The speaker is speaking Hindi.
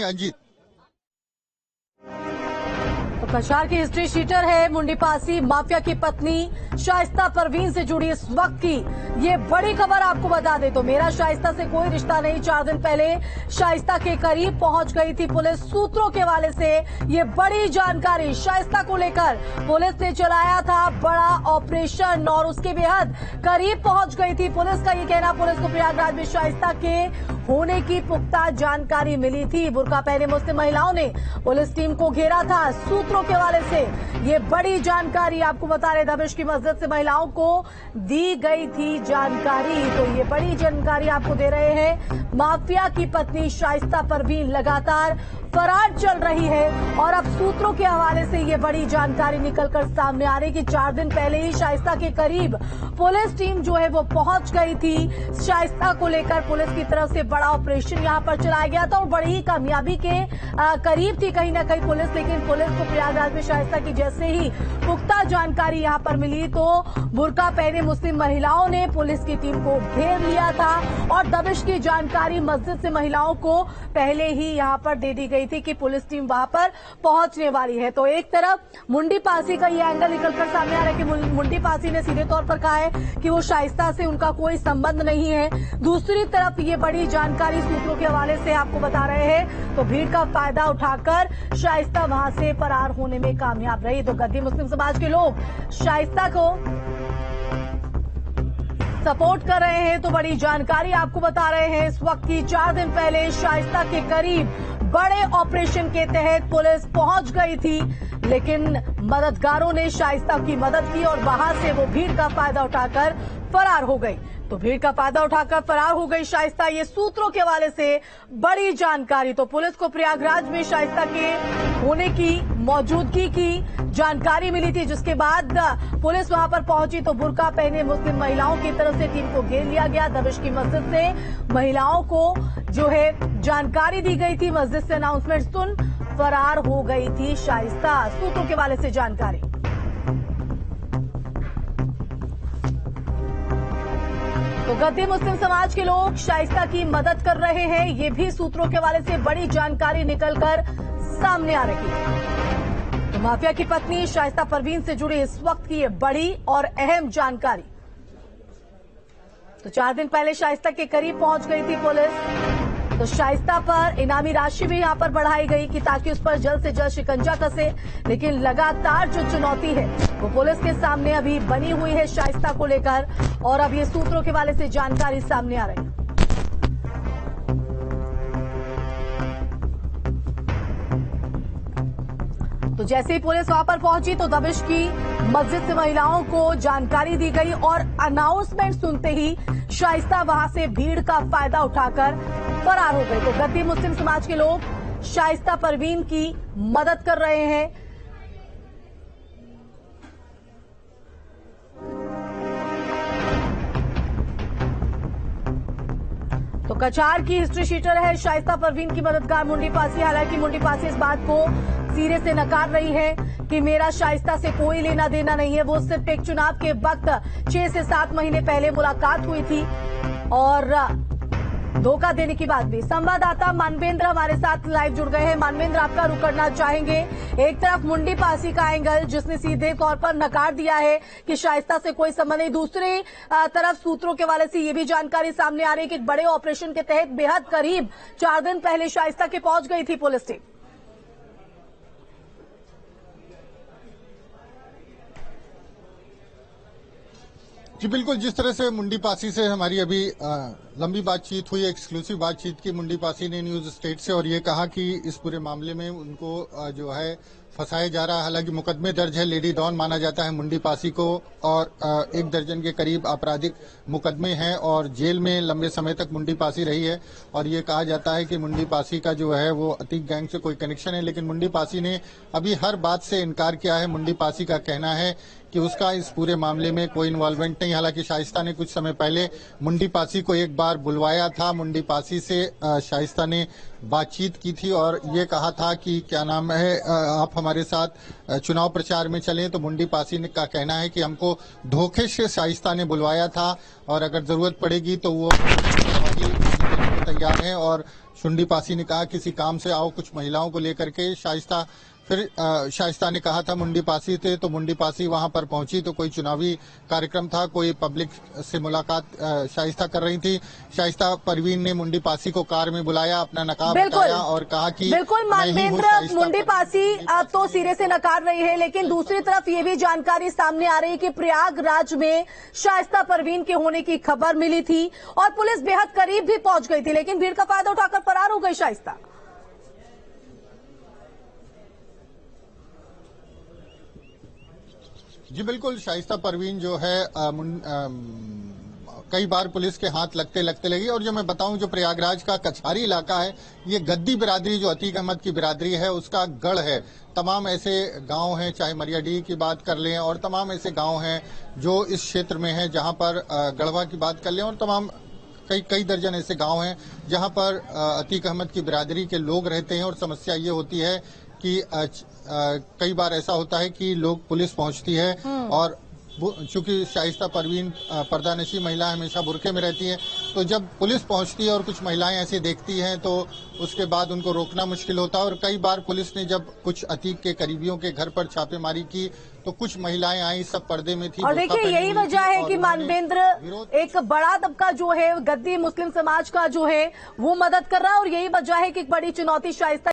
अजीत तो कछार की हिस्ट्री शीटर है मुंडी पासी माफिया की पत्नी शाइस्ता परवीन से जुड़ी इस वक्त की ये बड़ी खबर आपको बता दे तो मेरा शाइस्ता से कोई रिश्ता नहीं। 4 दिन पहले शाइस्ता के करीब पहुंच गई थी पुलिस। सूत्रों के हवाले से ये बड़ी जानकारी शाइस्ता को लेकर पुलिस ने चलाया था बड़ा ऑपरेशन और उसके बेहद करीब पहुंच गई थी पुलिस का ये कहना। पुलिस को प्रयागराज में शाइस्ता के होने की पुख्ता जानकारी मिली थी। बुर्का पहने मुस्लिम महिलाओं ने पुलिस टीम को घेरा था। सूत्रों के हवाले से ये बड़ी जानकारी आपको बता रहे दबिश की मस्जिद से महिलाओं को दी गई थी जानकारी। तो ये बड़ी जानकारी आपको दे रहे हैं। माफिया की पत्नी शाइस्ता परवीन लगातार फरार चल रही है और अब सूत्रों के हवाले से ये बड़ी जानकारी निकलकर सामने आ रही कि 4 दिन पहले ही शाइस्ता के करीब पुलिस टीम जो है वो पहुंच गई थी। शाइस्ता को लेकर पुलिस की तरफ से बड़ा ऑपरेशन यहां पर चलाया गया था और बड़ी ही कामयाबी के करीब थी कहीं ना कहीं पुलिस। लेकिन पुलिस को प्रयागराज में शाइस्ता की जैसे ही पुख्ता जानकारी यहां पर मिली तो बुर्का पहने मुस्लिम महिलाओं ने पुलिस की टीम को घेर लिया था और दबिश की जानकारी मस्जिद से महिलाओं को पहले ही यहां पर दे दी गई थी कि पुलिस टीम वहां पर पहुंचने वाली है। तो एक तरफ मुंडी पासी का ये एंगल निकलकर सामने आ रहा है कि मुंडी पासी ने सीधे तौर पर कहा है कि वो शाइस्ता से उनका कोई संबंध नहीं है। दूसरी तरफ ये बड़ी जानकारी सूत्रों के हवाले से आपको बता रहे हैं तो भीड़ का फायदा उठाकर शाइस्ता वहां से फरार होने में कामयाब रही। तो गद्दी मुस्लिम समाज के लोग शाइस्ता को सपोर्ट कर रहे हैं। तो बड़ी जानकारी आपको बता रहे हैं इस वक्त की 4 दिन पहले शाइस्ता के करीब बड़े ऑपरेशन के तहत पुलिस पहुंच गई थी लेकिन मददगारों ने शाइस्ता की मदद की और वहां से वो भीड़ का फायदा उठाकर फरार हो गई। तो भीड़ का फायदा उठाकर फरार हो गई शाइस्ता। ये सूत्रों के हवाले से बड़ी जानकारी। तो पुलिस को प्रयागराज में शाइस्ता के होने की मौजूदगी की जानकारी मिली थी जिसके बाद पुलिस वहां पर पहुंची तो बुर्का पहने मुस्लिम महिलाओं की तरफ से टीम को घेर लिया गया। दबिश की मस्जिद से महिलाओं को जो है जानकारी दी गई थी। मस्जिद से अनाउंसमेंट सुन फरार हो गई थी शाइस्ता। सूत्रों के हवाले से जानकारी। तो गद्दी मुस्लिम समाज के लोग शाइस्ता की मदद कर रहे हैं। ये भी सूत्रों के हवाले से बड़ी जानकारी निकलकर सामने आ रही है। तो माफिया की पत्नी शाइस्ता परवीन से जुड़ी इस वक्त की ये बड़ी और अहम जानकारी। तो 4 दिन पहले शाइस्ता के करीब पहुंच गई थी पुलिस। तो शाइस्ता पर इनामी राशि भी यहां पर बढ़ाई गई कि ताकि उस पर जल्द से जल्द शिकंजा कसे। लेकिन लगातार जो चुनौती है वो पुलिस के सामने अभी बनी हुई है शाइस्ता को लेकर और अब ये सूत्रों के हवाले से जानकारी सामने आ रही है। तो जैसे ही पुलिस वहां पर पहुंची तो दबिश की मस्जिद से महिलाओं को जानकारी दी गई और अनाउंसमेंट सुनते ही शाइस्ता वहां से भीड़ का फायदा उठाकर फरार हो गए। तो गद्दी मुस्लिम समाज के लोग शाइस्ता परवीन की मदद कर रहे हैं। तो कछार की हिस्ट्री शीटर है शाइस्ता परवीन की मददगार मुंडी पासी। हालांकि मुंडी पासी इस बात को सिरे से नकार रही है कि मेरा शाइस्ता से कोई लेना देना नहीं है। वो सिर्फ एक चुनाव के वक्त 6 से 7 महीने पहले मुलाकात हुई थी और धोखा देने की बात भी। संवाददाता मानवेंद्र हमारे साथ लाइव जुड़ गए हैं। मानवेंद्र, आपका रुख करना चाहेंगे। एक तरफ मुंडी पासी का एंगल जिसने सीधे तौर पर नकार दिया है कि शाइस्ता से कोई संबंध नहीं। दूसरी तरफ सूत्रों के हवाले से ये भी जानकारी सामने आ रही है कि बड़े ऑपरेशन के तहत बेहद करीब 4 दिन पहले शाइस्ता के पहुंच गई थी पुलिस टीम। जी बिल्कुल, जिस तरह से मुंडी पासी से हमारी अभी लंबी बातचीत हुई, एक्सक्लूसिव बातचीत की मुंडी पासी ने न्यूज स्टेट से और ये कहा कि इस पूरे मामले में उनको जो है फंसाया जा रहा है। हालांकि मुकदमे दर्ज है, लेडी डॉन माना जाता है मुंडी पासी को और 1 दर्जन के करीब आपराधिक मुकदमे हैं और जेल में लंबे समय तक मुंडी पासी रही है। और ये कहा जाता है कि मुंडी पासी का जो है वो अतीक गैंग से कोई कनेक्शन है, लेकिन मुंडी पासी ने अभी हर बात से इनकार किया है। मुंडी पासी का कहना है कि उसका इस पूरे मामले में कोई इन्वॉल्वमेंट नहीं। हालांकि शाइस्ता ने कुछ समय पहले मुंडी पासी को एक बार बुलवाया था। मुंडी पासी से शाइस्ता ने बातचीत की थी और ये कहा था कि क्या नाम है, आप हमारे साथ चुनाव प्रचार में चलें। तो मुंडी पासी ने का कहना है कि हमको धोखे से शाइस्ता ने बुलवाया था और अगर जरूरत पड़ेगी तो वो तैयार हैं और शुंडी पासी ने कहा किसी काम से आओ, कुछ महिलाओं को लेकर के शाइस्ता। फिर शाइस्ता ने कहा था मुंडी पासी थे, तो मुंडी पासी वहां पर पहुंची तो कोई चुनावी कार्यक्रम था, कोई पब्लिक से मुलाकात शाइस्ता कर रही थी। शाइस्ता परवीन ने मुंडी पासी को कार में बुलाया, अपना नकाब हटाया और कहा कि बिल्कुल मानवेंद्र, मुंडी पासी अब तो सिरे से नकार रही है, लेकिन दूसरी तरफ ये भी जानकारी सामने आ रही है कि प्रयागराज में शाइस्ता परवीन के होने की खबर मिली थी और पुलिस बेहद करीब भी पहुंच गई थी, लेकिन भीड़ का फायदा उठाकर फरार हो गई शाइस्ता। जी बिल्कुल, शाइस्ता परवीन जो है कई बार पुलिस के हाथ लगते लगी। और जो मैं बताऊं, जो प्रयागराज का कछारी इलाका है, ये गद्दी बिरादरी जो अतीक अहमद की बिरादरी है उसका गढ़ है। तमाम ऐसे गांव हैं, चाहे मरियाडीह की बात कर लें और तमाम ऐसे गांव हैं जो इस क्षेत्र में हैं, जहां पर गढ़वा की बात कर लें और तमाम कई दर्जन ऐसे गांव हैं जहां पर अतीक अहमद की बिरादरी के लोग रहते हैं। और समस्या ये होती है कि कई बार ऐसा होता है कि लोग पुलिस पहुंचती है और चूंकि शाइस्ता परवीन पर्दानशी महिला हमेशा बुरखे में रहती है, तो जब पुलिस पहुंचती है और कुछ महिलाएं ऐसे देखती हैं तो उसके बाद उनको रोकना मुश्किल होता है। और कई बार पुलिस ने जब कुछ अतीक के करीबियों के घर पर छापेमारी की तो कुछ महिलाएं आई, सब पर्दे में थी। और देखिए यही वजह है कि मानवेंद्र, एक बड़ा तबका जो है गद्दी मुस्लिम समाज का जो है वो मदद कर रहा है और यही वजह है कि एक बड़ी चुनौती शाइस्ता